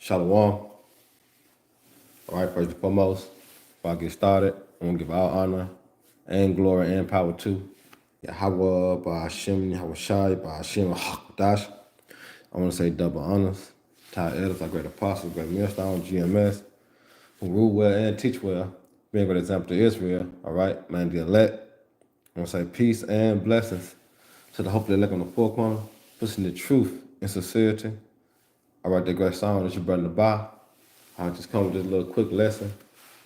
Shalom. All right, first and foremost, before I get started, I want to give all honor and glory and power to Yahweh, Ba'ashem, Yahweh Shai, Ba'ashem, Hakdash. I want to say double honors to our elders, our great apostles, great millstone, GMS, who rule well and teach well, being a great example to Israel. All right, man, the elect. I want to say peace and blessings to the hopefully elect on the four corner, pushing the truth and sincerity. All right, that great song that you brought in the bar. I just come with this little quick lesson,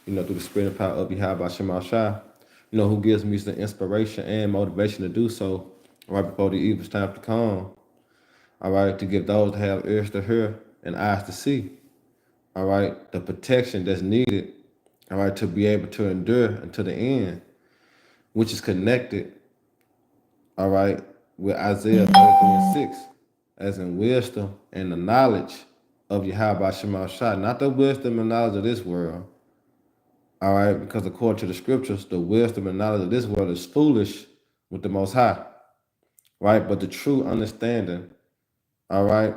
through the spirit and power of Yahweh Shema Shai, who gives me the inspiration and motivation to do so right before the evil's time to come. All right, to give those that have ears to hear and eyes to see. All right, the protection that's needed, all right, to be able to endure until the end, which is connected, all right, with Isaiah 33:6, as in wisdom and the knowledge of Yahweh Shema Shai, not the wisdom and knowledge of this world. All right, because according to the scriptures, the wisdom and knowledge of this world is foolish with the Most High, right? But the true understanding, all right,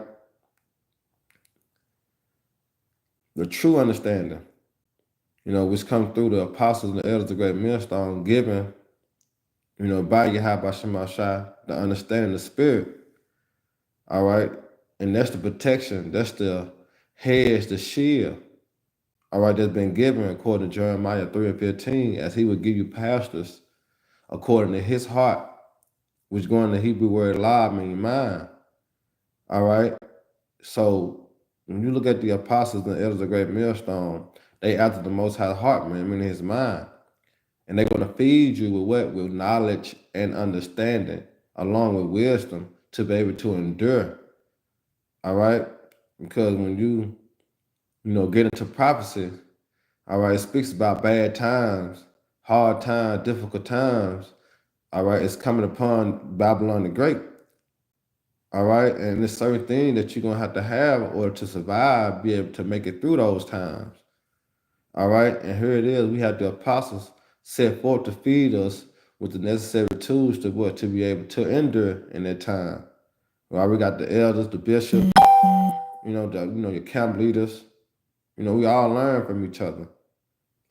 the true understanding, which come through the apostles and the elders of great millstone, given, by Yahweh Shema Shai, the understanding of the spirit, all right? And that's the protection, that's the hedge, the shield, all right, that's been given according to Jeremiah 3:15, as he would give you pastors according to his heart, which going to Hebrew word la mean mind. All right. So when you look at the apostles and the elders of great millstone, they after the Most High heart, man, meaning his mind. And they're going to feed you with what? With knowledge and understanding, along with wisdom, to be able to endure. All right. Because when you get into prophecy, all right, it speaks about bad times, hard times, difficult times. All right, it's coming upon Babylon the Great. All right, and there's certain things that you're going to have in order to survive, be able to make it through those times. All right, and here it is. We have the apostles set forth to feed us with the necessary tools to be able to endure in that time. All right, we got the elders, the bishop, your camp leaders. We all learn from each other.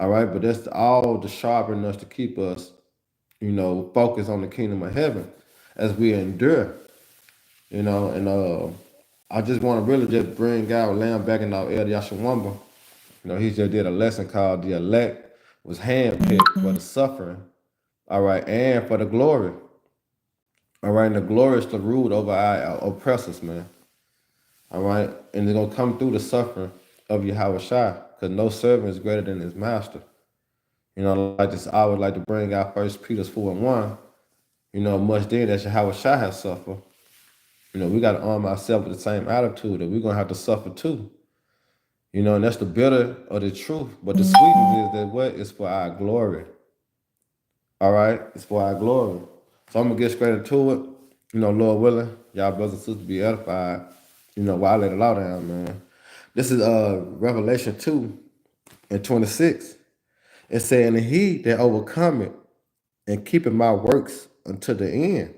All right, but that's all to sharpen us to keep us, focused on the kingdom of heaven as we endure. And I just want to really just bring out Lamb back in our El Yashawamba. He just did a lesson called The Elect was handpicked for the suffering, all right, and for the glory. All right, and the glory is to rule over our oppressors, man. All right, and they're going to come through the suffering of Yahweh Shai, because no servant is greater than his master. I would like to bring out 1 Peter 4:1. Much then that Yahweh Shai has suffered. We got to arm ourselves with the same attitude that we're going to have to suffer too. And that's the bitter of the truth. But the sweetness is that what? It's for our glory. All right? It's for our glory. So I'm going to get straight into it. Lord willing, y'all brothers and sisters be edified. While I lay the law down, man. This is Revelation 2:26. It said, and he that overcometh and keepeth my works unto the end,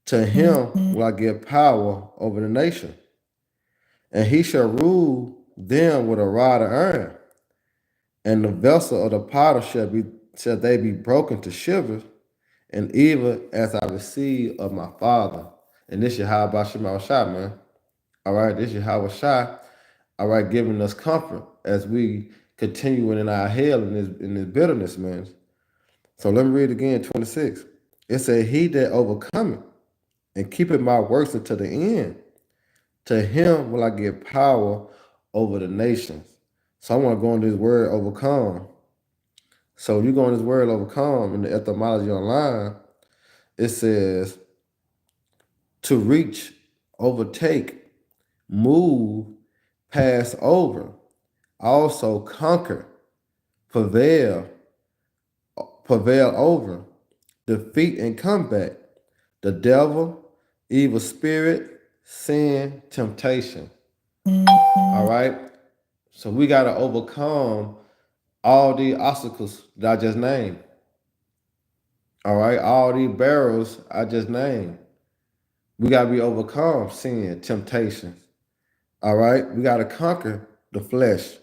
to him will I give power over the nation. And he shall rule them with a rod of iron. And the vessel of the potter shall they be broken to shivers, and even as I receive of my Father. And this is Yahweh Shema Shai, man. All right, this is Yahweh Shai, all right, giving us comfort as we continue in our hell in this bitterness, man. So let me read again, 26. It said, he that overcometh and keepeth my works unto the end, to him will I give power over the nations. So I want to go into this word overcome. So you go in this word overcome in the etymology online, it says to reach, overtake, move, pass over, also conquer, prevail over, defeat and combat, the devil, evil spirit, sin, temptation. All right? So we got to overcome all the obstacles that I just named. All right? All these barrels I just named. We got to be overcome sin, temptations. All right, we got to conquer the flesh.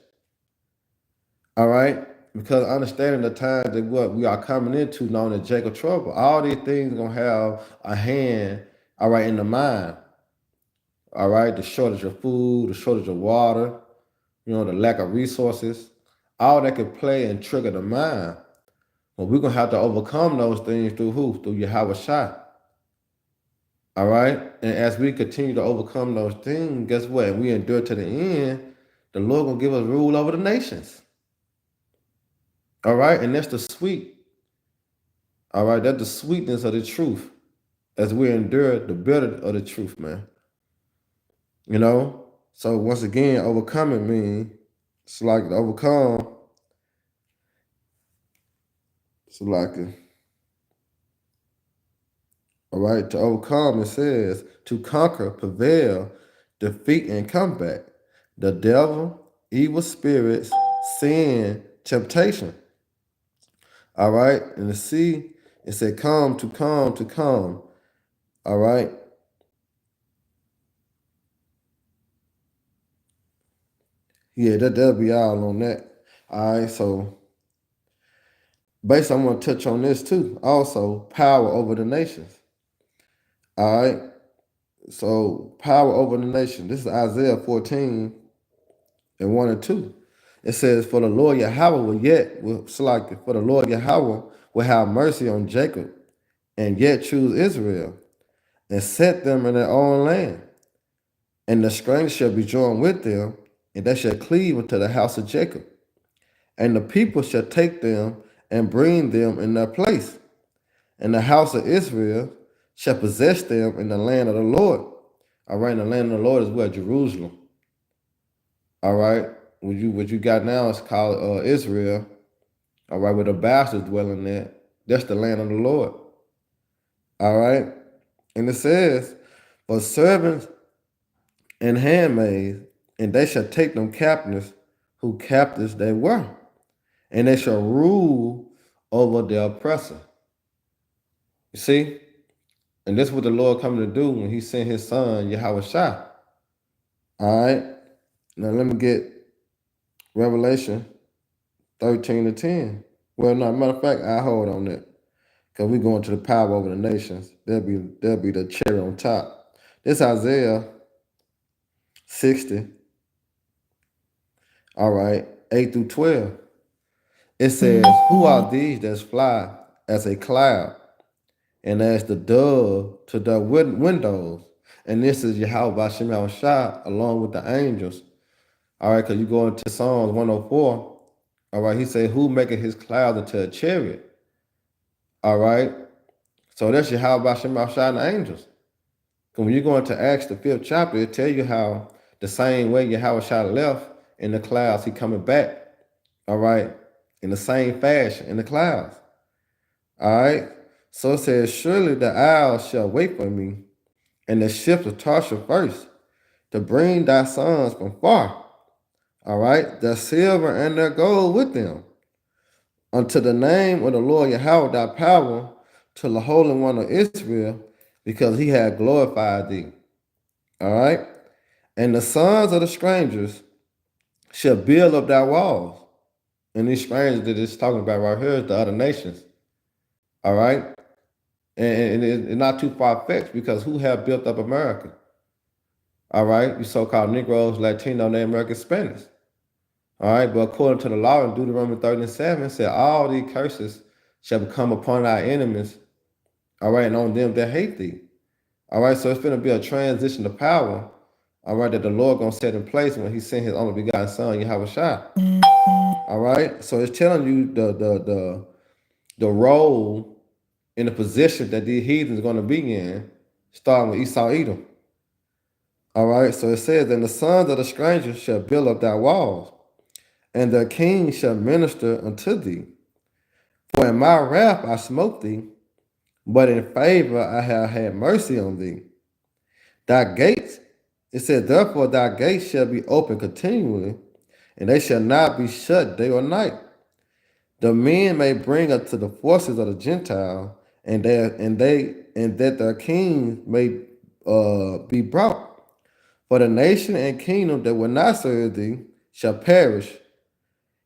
All right, because understanding the time that what we are coming into, known as Jacob trouble, all these things are gonna have a hand. All right, in the mind. All right, the shortage of food, the shortage of water, the lack of resources, all that could play and trigger the mind. But we're gonna have to overcome those things through who? Through Yahweh Shai. All right. And as we continue to overcome those things, guess what? And we endure to the end, the Lord gonna give us rule over the nations. All right. And that's the sweet. All right. That's the sweetness of the truth. As we endure the bitter of the truth, man. So once again, overcoming means it's like to overcome. It's like all right, to overcome, it says to conquer, prevail, defeat, and combat the devil, evil spirits, sin, temptation. All right, and the C, it said come to come to come. All right. Yeah, that'll be all on that. All right, so basically, I'm going to touch on this too. Also, power over the nations. All right. So, power over the nation. This is Isaiah 14 and 1 and 2. It says, for the Lord Yahweh for the Lord Yahweh will have mercy on Jacob and yet choose Israel and set them in their own land. And the stranger shall be joined with them, and they shall cleave unto the house of Jacob. And the people shall take them and bring them in their place. And the house of Israel shall possess them in the land of the Lord. All right, the land of the Lord is where? Jerusalem. All right, what you got now is called Israel. All right, where the bastards dwelling there. That's the land of the Lord. All right, and it says, for servants and handmaids, and they shall take them captives, who captives they were, and they shall rule over the oppressor. You see? And this is what the Lord coming to do when he sent his son, Yahweh Shai. All right. Now let me get Revelation 13 to 10. Well, no, matter of fact, I hold on that. Because we're going to the power over the nations. There'll be the cherry on top. This Isaiah 60. All right, 8 through 12. It says, who are these that fly as a cloud and as the dove to the windows? And this is Yahweh Bashem Shai along with the angels. All right, because you go into Psalms 104. All right, he said, who maketh his cloud into a chariot? All right, so that's Yahweh Bashem Shai and the angels. Because when you go into Acts, the 5th chapter, it tell you how the same way Yahweh Shai left in the clouds, he coming back. All right, in the same fashion in the clouds. All right, so it says, surely the isles shall wait for me, and the ships of Tarshish first, to bring thy sons from far. All right, their silver and their gold with them, unto the name of the Lord Yahweh thy power, to the Holy One of Israel, because he had glorified thee. All right, and the sons of the strangers shall build up thy walls. And these strangers that it's talking about right here is the other nations. All right, and it's not too far-fetched, because who have built up America? All right, you so-called Negroes, Latino, Native American, Spanish. All right, but according to the law in Deuteronomy 37, it said all these curses shall become upon our enemies, all right, and on them that hate thee. All right, so it's going to be a transition to power, all right, that the Lord going to set in place when he sent his only begotten son, Yahweh Shai. All right, so it's telling you the role in the position that these heathens are going to be in, starting with Esau, Edom. All right, so it says, and the sons of the strangers shall build up thy walls, and the king shall minister unto thee. For in my wrath I smote thee, but in favor I have had mercy on thee. Thy gates, it said, therefore thy gates shall be open continually, and they shall not be shut day or night. The men may bring unto the forces of the Gentile, and that their kings may be brought. For the nation and kingdom that will not serve thee shall perish.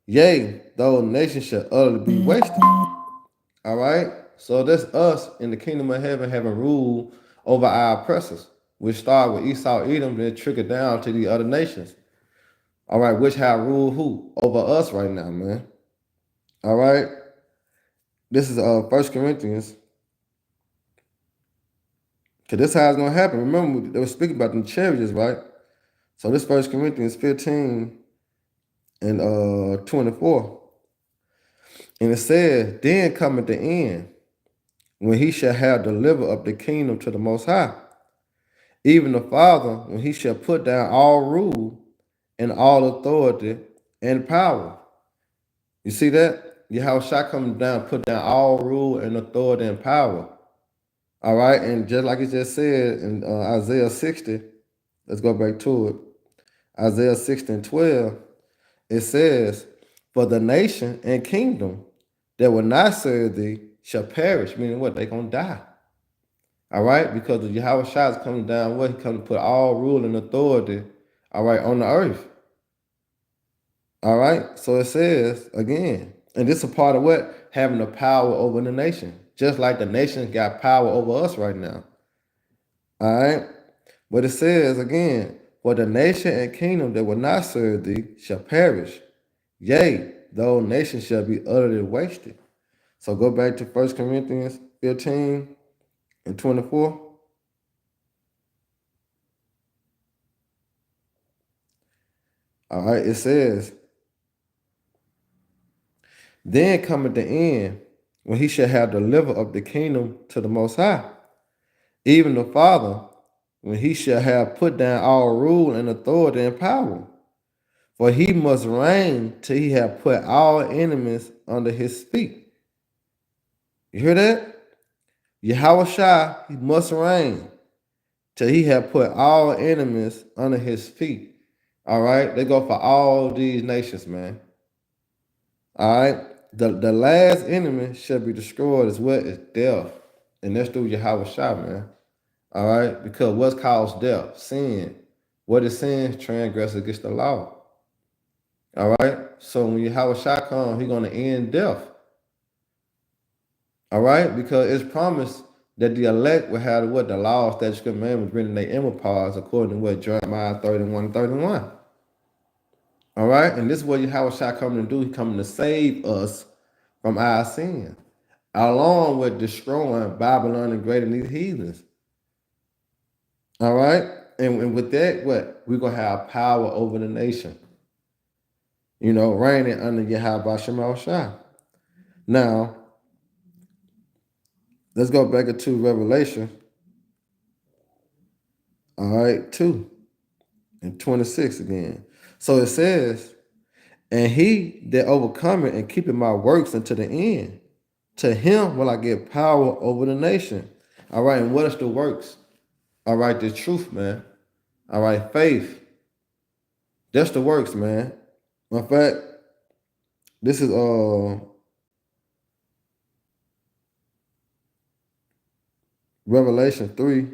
Yea, those nations shall utterly be wasted. All right? So that's us in the kingdom of heaven having rule over our oppressors. We start with Esau, Edom, then trickle down to the other nations. All right, which have rule who? Over us right now, man. All right? This is 1 Corinthians. Because this is how it's going to happen. Remember, they were speaking about the chariots, right? So this 1 Corinthians 15 and 24. And it says, then cometh the end, when he shall have delivered up the kingdom to the Most High, even the Father, when he shall put down all rule and all authority and power. You see that? Yahweh shall come down, put down all rule and authority and power. All right, and just like it just said in Isaiah 60, let's go back to it. Isaiah 60 and 12, it says, for the nation and kingdom that will not serve thee shall perish, meaning what? They're going to die. All right, because the Yahweh Shah is coming down, what? He come to put all rule and authority, all right, on the earth. All right, so it says again, and this is a part of what? Having the power over the nation. Just like the nation got power over us right now. All right, but it says again, for the nation and kingdom that will not serve thee shall perish. Yea, those nations shall be utterly wasted. So go back to 1 Corinthians 15 and 24. All right, it says, then cometh the end, when he shall have delivered up the kingdom to the Most High, even the Father, when he shall have put down all rule and authority and power. For he must reign till he have put all enemies under his feet. You hear that? Yahweh Shah, he must reign till he have put all enemies under his feet. All right? They go for all these nations, man. All right? The last enemy shall be destroyed as well as death. And that's through Yahweh Shah, man. All right? Because what's caused death? Sin. What is sin? Transgress against the law. All right? So when Yahweh Shah comes, he's going to end death. All right? Because it's promised that the elect will have what? The law, statutes, commandments written in their inward parts, according to what? Jeremiah 31:31. All right? And this is what Yahweh Shah coming to do. He's coming to save us from our sin, along with destroying Babylon and greater these heathens. All right? And with that, what? We're going to have power over the nation. You know, reigning under Yahweh Shah. Now, let's go back into Revelation. All right, 2 and 26 again. So it says, and he that overcometh and keepeth my works unto the end, to him will I give power over the nation. All right, and what is the works? All right, the truth, man. All right, faith. That's the works, man. In fact, this is Revelation 3.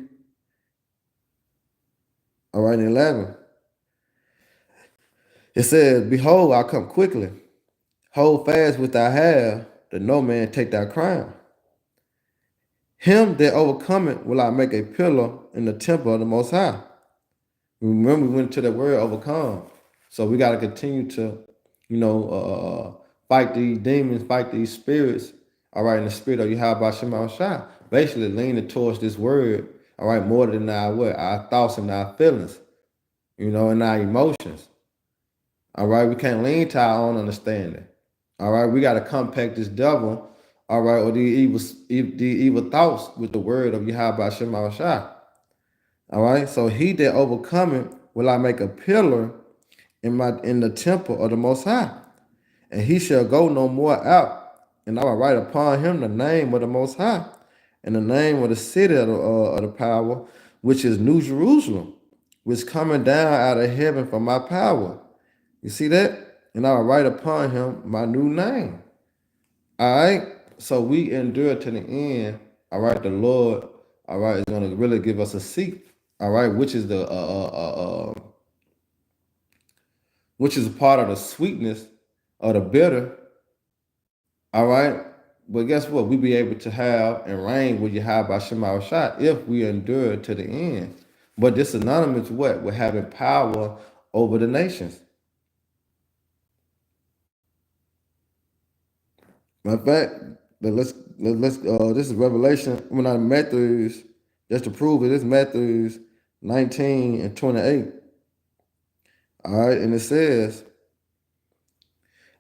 All right, 11. It says, behold, I come quickly. Hold fast what thou have, that no man take thy crown. Him that overcometh will I make a pillar in the temple of the Most High. Remember, we went to that word overcome. So we got to continue to, fight these demons, fight these spirits, all right, in the spirit of Yahweh Shema Shah. Basically leaning towards this word, all right, more than our thoughts and our feelings, and our emotions. All right, we can't lean to our own understanding. All right, we got to compact this devil, all right, or the evil thoughts with the word of Yahweh Shema Shah. All right, so he that overcometh will I make a pillar in the temple of the Most High, and he shall go no more out. And I will write upon him the name of the Most High, and the name of the city of the power, which is New Jerusalem, which coming down out of heaven from my power. You see that? And I will write upon him my new name. All right. So we endure to the end. All right. The Lord, all right, is going to really give us a seat, all right, which is which is a part of the sweetness or the bitter, all right. But guess what? We be able to have and reign with Yahweh Shema Shah if we endure to the end. But this synonymous what? With having power over the nations. Matter of fact, let's this is Revelation. We're not Matthews, just to prove it. This is Matthews 19 and 28. All right, and it says,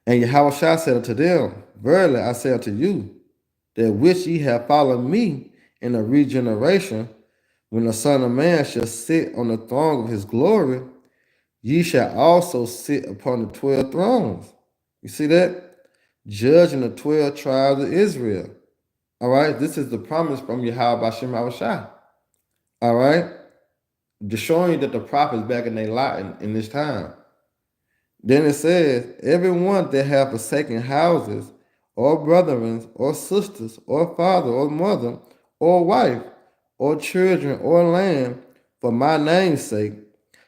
and Yahweh Shah said unto them, verily I say unto you, that which ye have followed me in a regeneration, when the Son of Man shall sit on the throne of his glory, ye shall also sit upon the 12 thrones. You see that? Judging the 12 tribes of Israel. All right, this is the promise from Yahweh Bashem Shah. All right, just showing you that the prophets back in their lot in this time. Then it says, everyone that have forsaken houses, or brethren, or sisters, or father, or mother, or wife, or children, or land, for my name's sake,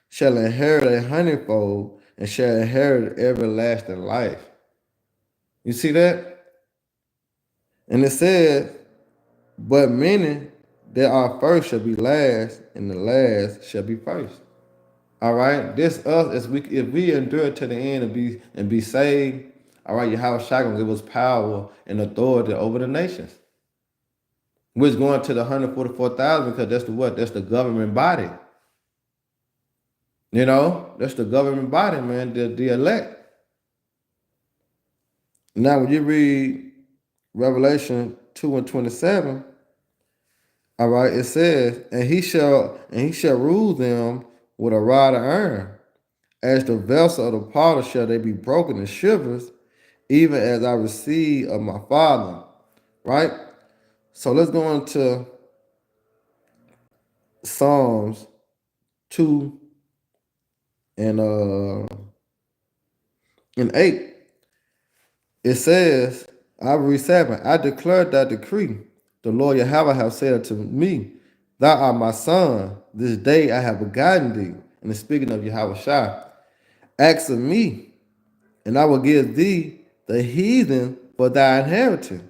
shall inherit a hundredfold, and shall inherit everlasting life. You see that? And it said, but many that are first shall be last, and the last shall be first. All right, this us as we if we endure to the end and be saved. All right, Yahweh Shai gonna give us power and authority over the nations. We're going to the 144,000 because that's the what? That's the government body. You know, that's the government body, man. The elect. Now, when you read Revelation 2 and 27, all right, it says, and he shall rule them with a rod of iron. As the vessel of the potter shall they be broken in shivers, even as I received of my Father. Right? So let's go into Psalms 2 and 8. It says, I read 7. I declare that decree. The Lord Yahweh have said unto me, thou art my son. This day I have begotten thee. And it's speaking of Yahweh Shai. Ask of me, and I will give thee the heathen for thy inheritance.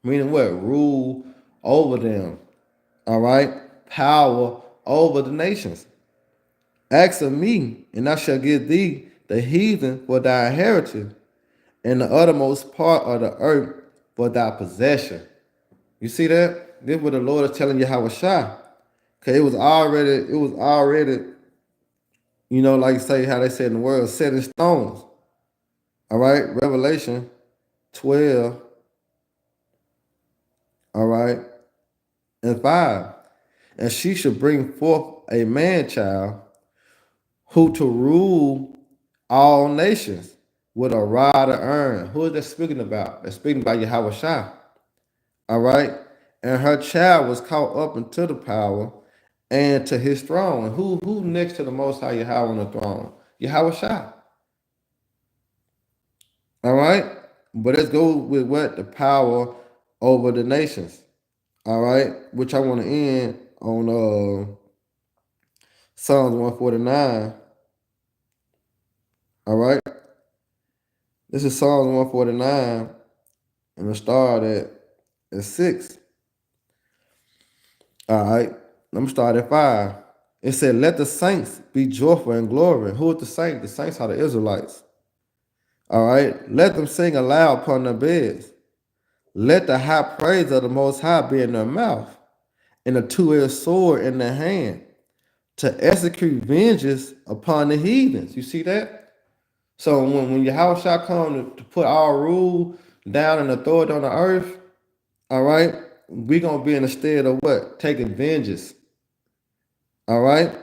Meaning what? Rule over them. All right? Power over the nations. Ask of me, and I shall give thee the heathen for thy inheritance, and the uttermost part of the earth for thy possession. You see that? This is what the Lord is telling you how it's shot. Okay, it was already, you know, like say how they said in the world, set in stones. All right, Revelation 12. All right, and 5. And she shall bring forth a man child who to rule all nations with a rod of iron. Who is that speaking about? They're speaking about Yahweh Shai. All right. And her child was caught up into the power and to his throne. And who next to the Most High Yahweh on the throne? Yahweh Shai. All right. But let's go with what? The power over the nations. All right. Which I want to end on Psalms 149. All right. This is Psalms 149. And it started at 6. All right. Let me start at 5. It said, let the saints be joyful and glory. Who are the saints? The saints are the Israelites. All right. Let them sing aloud upon their beds. Let the high praise of the Most High be in their mouth, and a two-edged sword in their hand, to execute vengeance upon the heathens. You see that? So when Yahweh shall come to put our rule down and authority on the earth, all right, we're going to be in a state of what? Taking vengeance. All right.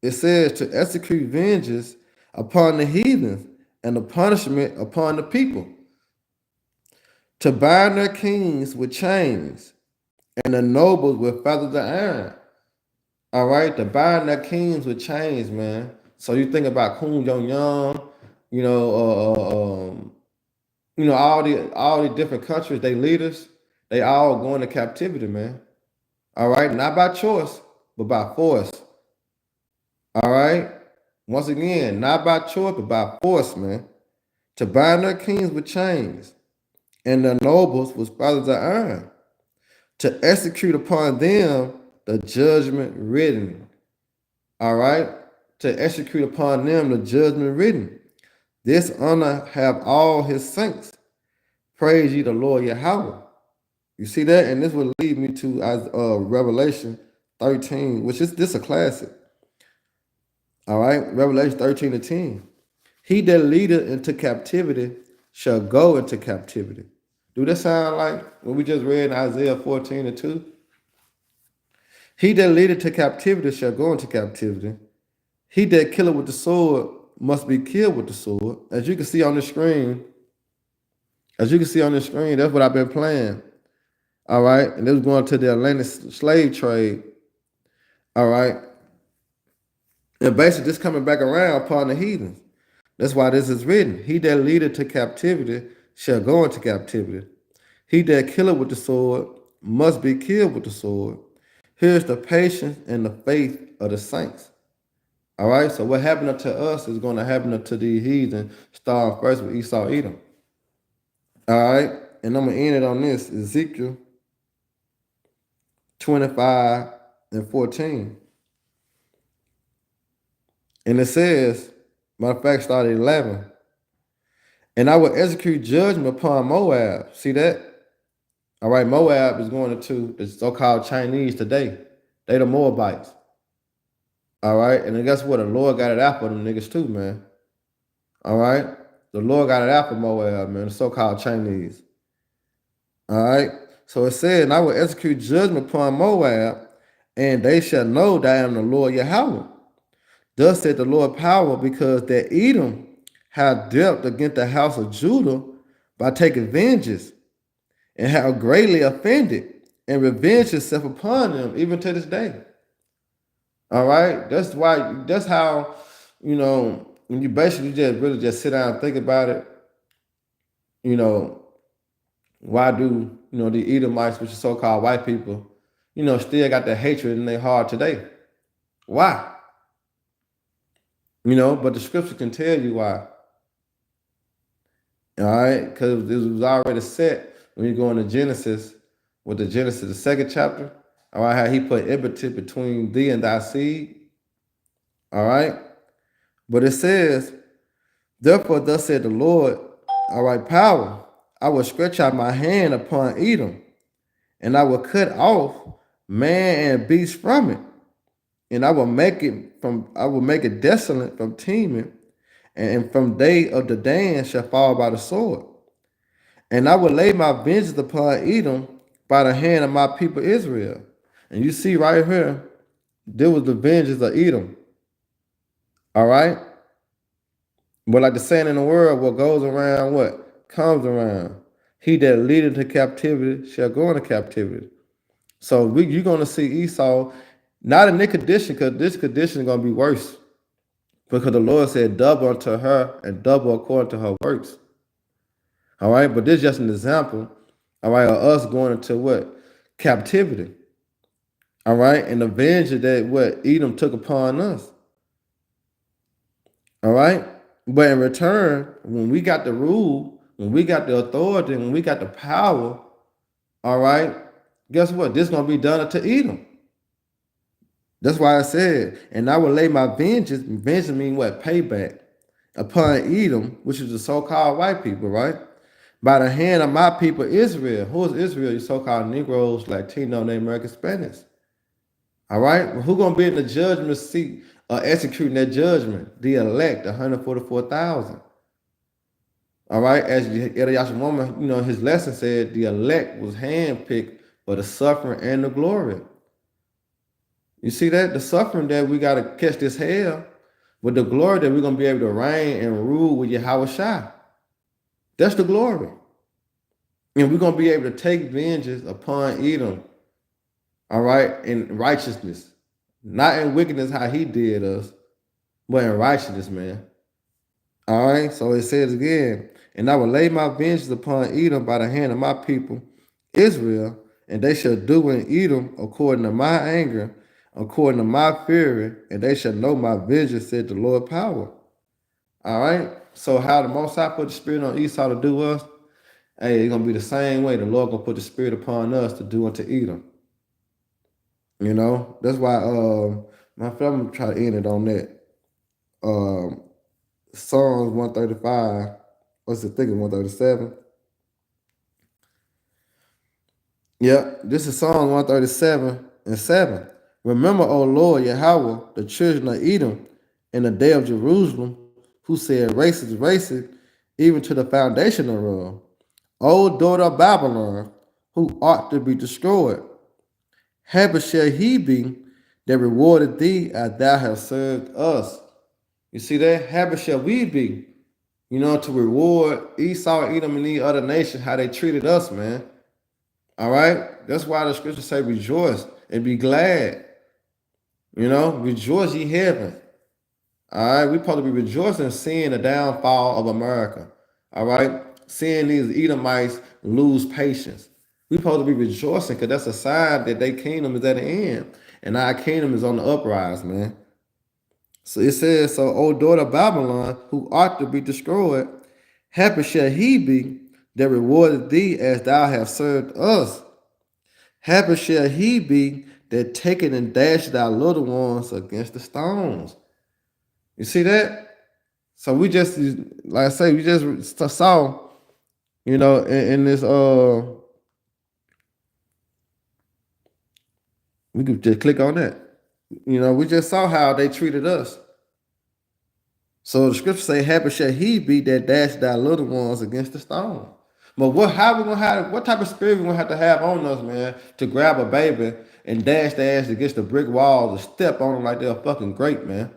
It says to execute vengeance upon the heathens and the punishment upon the people, to bind their kings with chains and the nobles with feathers of iron. All right, to bind their kings with chains, man. So you think about Kun Young Young, you know, all the different countries, they leaders, they all go into captivity, man. All right, not by choice, but by force. All right. Once again, not by choice, but by force, man. To bind their kings with chains, and their nobles with fetters of iron, to execute upon them the judgment written. All right. To execute upon them the judgment written. This honor have all his saints. Praise ye the Lord Yahweh. You see that? And this will lead me to Revelation 13, which is this a classic. All right, Revelation 13:10. He that leadeth into captivity shall go into captivity. Do that sound like what we just read in Isaiah 14:2? He that leadeth to captivity shall go into captivity. He that killeth with the sword must be killed with the sword. As you can see on the screen, that's what I've been playing. All right, and it was going to the Atlantic slave trade. All right, and basically just coming back around upon the heathens. That's why this is written. He that leadeth to captivity shall go into captivity. He that killeth with the sword must be killed with the sword. Here's the patience and the faith of the saints. All right, so what happened unto us is going to happen unto the heathen, starting first with Esau, Edom. All right, and I'm going to end it on this, Ezekiel 25:14. And it says, matter of fact, started 11. And I will execute judgment upon Moab. See that? All right, Moab is going into the so-called Chinese today. They the Moabites. All right, and then guess what? The Lord got it out for them niggas too, man. All right, the Lord got it out for Moab, man, the so-called Chinese. All right, so it said, and I will execute judgment upon Moab, and they shall know that I am the Lord Yahweh. Thus said the Lord power, because that Edom had dealt against the house of Judah by taking vengeance, and have greatly offended, and revenged himself upon them, even to this day. All right, that's how, when you basically just really just sit down and think about it, why do, the Edomites, which are so-called white people, still got that hatred in their heart today? Why? But the scripture can tell you why. All right, because it was already set when you go into Genesis, with the Genesis, the second chapter. All right, how he put enmity between thee and thy seed. All right, but it says, therefore, thus said the Lord, all right, power, I will stretch out my hand upon Edom, and I will cut off man and beast from it, and I will make it desolate from teeming, and from day of the Dan shall fall by the sword. And I will lay my vengeance upon Edom by the hand of my people Israel. And you see right here, there was the vengeance of Edom. All right? But like the saying in the world, what goes around, what comes around. He that leadeth to captivity shall go into captivity. So you're going to see Esau, not in this condition, because this condition is going to be worse. Because the Lord said, double unto her and double according to her works. All right, but this is just an example, all right, of us going into what? Captivity. All right, and the vengeance that what Edom took upon us. All right, but in return, when we got the rule, when we got the authority, when we got the power, all right, guess what? This is going to be done unto Edom. That's why I said, and I will lay my vengeance. Vengeance mean what? Payback upon Edom, which is the so-called white people, right? By the hand of my people Israel. Who is Israel? You so-called Negroes, Latino, Native American, Spanish. All right? Well, who going to be in the judgment seat executing that judgment? The elect, 144,000. All right? As Yashimon, his lesson said, the elect was handpicked for the suffering and the glory. You see that? The suffering that we got to catch this hell, with the glory that we're going to be able to reign and rule with Yahweh Shai. That's the glory. And we're going to be able to take vengeance upon Edom, all right, in righteousness. Not in wickedness how he did us, but in righteousness, man. All right, so it says again, and I will lay my vengeance upon Edom by the hand of my people, Israel, and they shall do in Edom according to my anger, according to my fury, and they shall know my vision, said the Lord power. All right. So how the Most High put the Spirit on Esau to do us? Hey, it's gonna be the same way. The Lord gonna put the Spirit upon us to do unto Edom. You know, that's why my family try to end it on that. Psalms 135. What's the thing? 137. Yep, this is Psalms 137:7. Remember, O Lord Yahweh, the children of Edom, in the day of Jerusalem, who said, Racist, racist, even to the foundation thereof. O daughter of Babylon, who ought to be destroyed. Happy shall he be that rewarded thee as thou hast served us. You see that? Happy shall we be, you know, to reward Esau, Edom, and the other nations, how they treated us, man. All right? That's why the scriptures say rejoice and be glad. You know, rejoice ye heaven. All right? We're supposed to be rejoicing seeing the downfall of America. All right? Seeing these Edomites lose patience. We're supposed to be rejoicing because that's a sign that their kingdom is at the end. And our kingdom is on the uprise, man. So it says, so, O daughter of Babylon, who ought to be destroyed, happy shall he be that rewarded thee as thou hast served us. Happy shall he be that taketh and dashed thy little ones against the stones. You see that? So we just, like I say, we just saw, you know, in this, we could just click on that. You know, we just saw how they treated us. So the scripture say, happy shall he be that dashed thy little ones against the stone. But what type of spirit we gonna have to have on us, man, to grab a baby and dash their ass against the brick wall to step on them like they're a fucking grape, man.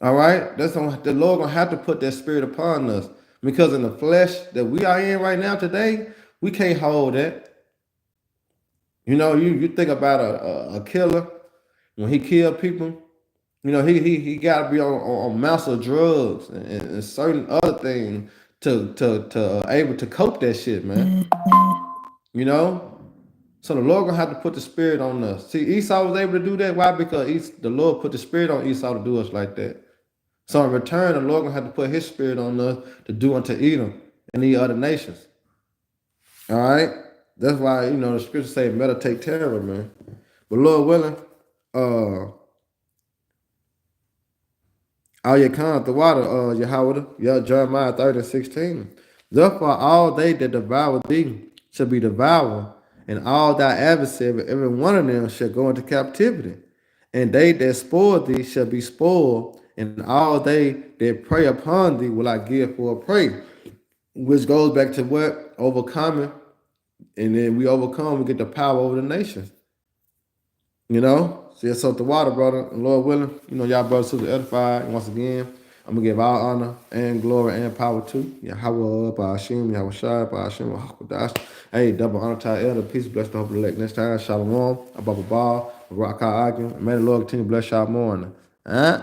All right? The Lord gonna have to put that spirit upon us. Because in the flesh that we are in right now today, we can't hold that. You know, you think about a killer, when he killed people, you know, he got to be on amounts of drugs and certain other things to able to cope that shit, man. You know, so the Lord gonna have to put the spirit on us. See, Esau was able to do that. Why? Because the Lord put the spirit on Esau to do us like that. So in return, the Lord gonna have to put His spirit on us to do unto Edom and the other nations. All right, that's why, you know, the scriptures say meditate terror, man. But Lord willing, all your con the water, Yahweh, Jeremiah 30:16. Therefore, all they that devour thee shall be devoured, and all thy adversaries, every one of them shall go into captivity. And they that spoil thee shall be spoiled, and all they that prey upon thee will I give for a prey. Which goes back to what? Overcoming. And then we overcome, we get the power over the nations. You know? So it's up the water, brother. And Lord willing, you know, y'all brothers to edify. And once again, I'm gonna give all honor and glory and power to Yahweh, Ba'ashim, Yahweh Shai, Ba'ashim, Hakudash. Hey, double honor to our elder. Peace, bless the hope of the elect. Next time, Shalom, Abba Baal, Rock Agim. May the Lord continue to bless y'all more. Huh?